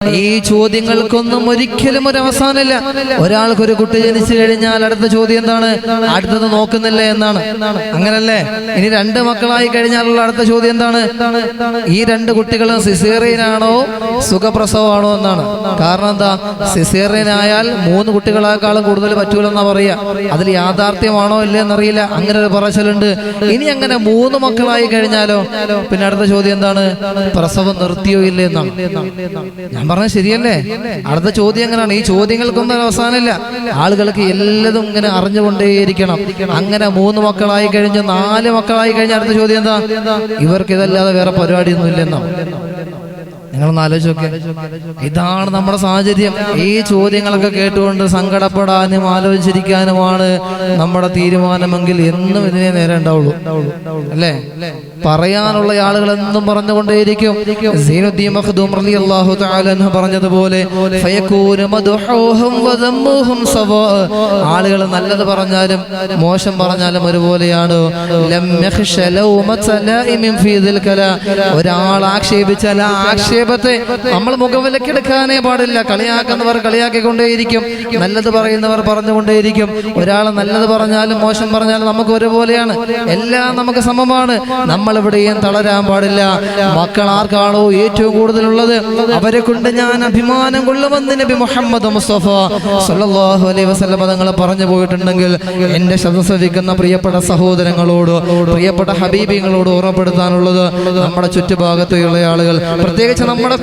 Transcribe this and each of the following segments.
ഈ ചോദ്യങ്ങൾക്കൊന്നും ഒരിക്കലും ഒരു അവസാനമില്ല. ഒരാൾക്കൊരു കുട്ടി ജനിച്ചു കഴിഞ്ഞാൽ അടുത്ത ചോദ്യം എന്താണ്? അടുത്തത് നോക്കുന്നില്ലേ എന്നാണ്. അങ്ങനല്ലേ? ഇനി 2 മക്കളായി കഴിഞ്ഞാലുള്ള അടുത്ത ചോദ്യം എന്താണ്? ഈ 2 കുട്ടികളും സിസേറിയനാണോ സുഖപ്രസവമാണോ എന്നാണ്. കാരണം എന്താ? സിസേറിയനായാൽ 3 കുട്ടികളെക്കാളും കൂടുതൽ പറ്റൂലെന്നാ പറയാ. അതിൽ യാഥാർത്ഥ്യമാണോ ഇല്ലേ എന്നറിയില്ല. അങ്ങനെ ഒരു പറച്ചിലുണ്ട്. ഇനി അങ്ങനെ 3 മക്കളായി കഴിഞ്ഞാലോ പിന്നെ അടുത്ത ചോദ്യം എന്താണ്? പ്രസവം നിർത്തിയോ ഇല്ലേ എന്നാണ്. ഞാൻ പറഞ്ഞത് ശരിയല്ലേ? അടുത്ത ചോദ്യം എങ്ങനെയാണ്? ഈ ചോദ്യങ്ങൾക്കൊന്നും അവസാനമില്ല. ആളുകൾക്ക് എല്ലാതും ഇങ്ങനെ അറിഞ്ഞുകൊണ്ടേയിരിക്കണം. അങ്ങനെ 3 മക്കളായി കഴിഞ്ഞ് 4 മക്കളായി കഴിഞ്ഞ അടുത്ത ചോദ്യം എന്താ? ഇവർക്ക് ഇതല്ലാതെ വേറെ പരിപാടിയൊന്നും ഇല്ലെന്നോ? നിങ്ങളൊന്ന് ആലോചിച്ചൊക്കെ. ഇതാണ് നമ്മുടെ സാഹചര്യം. ഈ ചോദ്യങ്ങളൊക്കെ കേട്ടുകൊണ്ട് സങ്കടപ്പെടാനും ആലോചിച്ചിരിക്കാനുമാണ് നമ്മുടെ തീരുമാനമെങ്കിൽ എന്നും ഇതിനെ നേരെ ഉണ്ടാവുള്ളൂ, അല്ലേ? പറയാനുള്ള ആളുകൾ എന്നും പറഞ്ഞുകൊണ്ടേയിരിക്കും. സീനുദ്ദീൻ മഖ്ദൂം റളിയല്ലാഹു തആല അൻഹു പറഞ്ഞതുപോലെ ഫയകൂന മദ്ഹൂഹും വദമ്മുഹും സവാ. ആളുകൾ നല്ലത് പറഞ്ഞാലും മോശം പറഞ്ഞാലും ഒരുപോലെയാണ്. ലം യഖ്ശ ലൗമത ലൈമിൻ ഫീ ദിൽ കലാ. ഒരാൾ ആക്ഷേപിച്ചാൽ ആ ആക്ഷേപത്തെ നമ്മൾ മുഖവിലക്കെടുക്കാനേ പാടില്ല. കളിയാക്കുന്നവർ കളിയാക്കിക്കൊണ്ടേയിരിക്കും, നല്ലത് പറയുന്നവർ പറഞ്ഞുകൊണ്ടേയിരിക്കും. ഒരാൾ നല്ലത് പറഞ്ഞാലും മോശം പറഞ്ഞാലും നമുക്ക് ഒരുപോലെയാണ്. എല്ലാം നമുക്ക് സമമാണ്. നമ്മളെവിടെയും തളരാൻ പാടില്ല. മക്കൾ ആർക്കാണോ ഏറ്റവും കൂടുതലുള്ളത് അവരെ കൊണ്ട് ഞാൻ അഭിമാനം കൊള്ളുമെന്ന് നബി മുഹമ്മദ് മുസ്തഫ സല്ലല്ലാഹു അലൈഹി വസല്ലം തങ്ങൾ പറഞ്ഞു പോയിട്ടുണ്ടെങ്കിൽ എന്റെ ശബ്ദം ശ്രവിക്കുന്ന പ്രിയപ്പെട്ട സഹോദരങ്ങളോട്, പ്രിയപ്പെട്ട ഹബീബിങ്ങളോട് ഓർമ്മപ്പെടുത്താനുള്ളത് നമ്മുടെ ചുറ്റുഭാഗത്തുള്ള ആളുകൾ, പ്രത്യേകിച്ച് നമ്മുടെ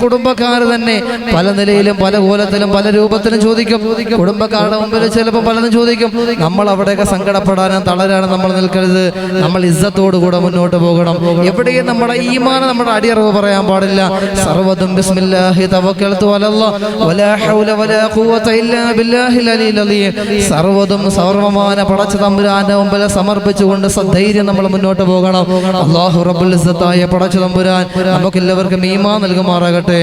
കുടുംബക്കാർ തന്നെ പല നിലയിലും പല കോലത്തിലും പല രൂപത്തിലും ചോദിക്കും. കുടുംബക്കാരുടെ മുമ്പിൽ ചിലപ്പോൾ പലതും ചോദിക്കും. നമ്മൾ അവിടെയൊക്കെ സങ്കടപ്പെടാനും തളരാനും നമ്മൾ നിൽക്കരുത്. നമ്മൾ ഇസ്സത്തോടു കൂടെ മുന്നോട്ട് പോകണം. എവിടെയും നമ്മുടെ ഈമാൻ, നമ്മുടെ അടിയറവ് പറയാൻ പാടില്ല. സർവ്വതും ബിസ്മില്ലാഹി തവക്കൽതു അലല്ലാഹ് വലാ ഹൗല വലാ ഖുവത ഇല്ലാ ബില്ലാഹിൽ അലിയിൽ അലീം. സർവ്വതും സർവ്വമാന പടച്ച തമ്പുരാന്റെ മുമ്പിൽ സമർപ്പിച്ചുകൊണ്ട് സധൈര്യം നമ്മൾ മുന്നോട്ട് പോകണം. അല്ലാഹു റബ്ബുൽ ഇസ്സത്തായ പടച്ച തമ്പുരാൻ നമുക്കെല്ലാവർക്കും ഈമാൻ നൽകുമാറാകട്ടെ.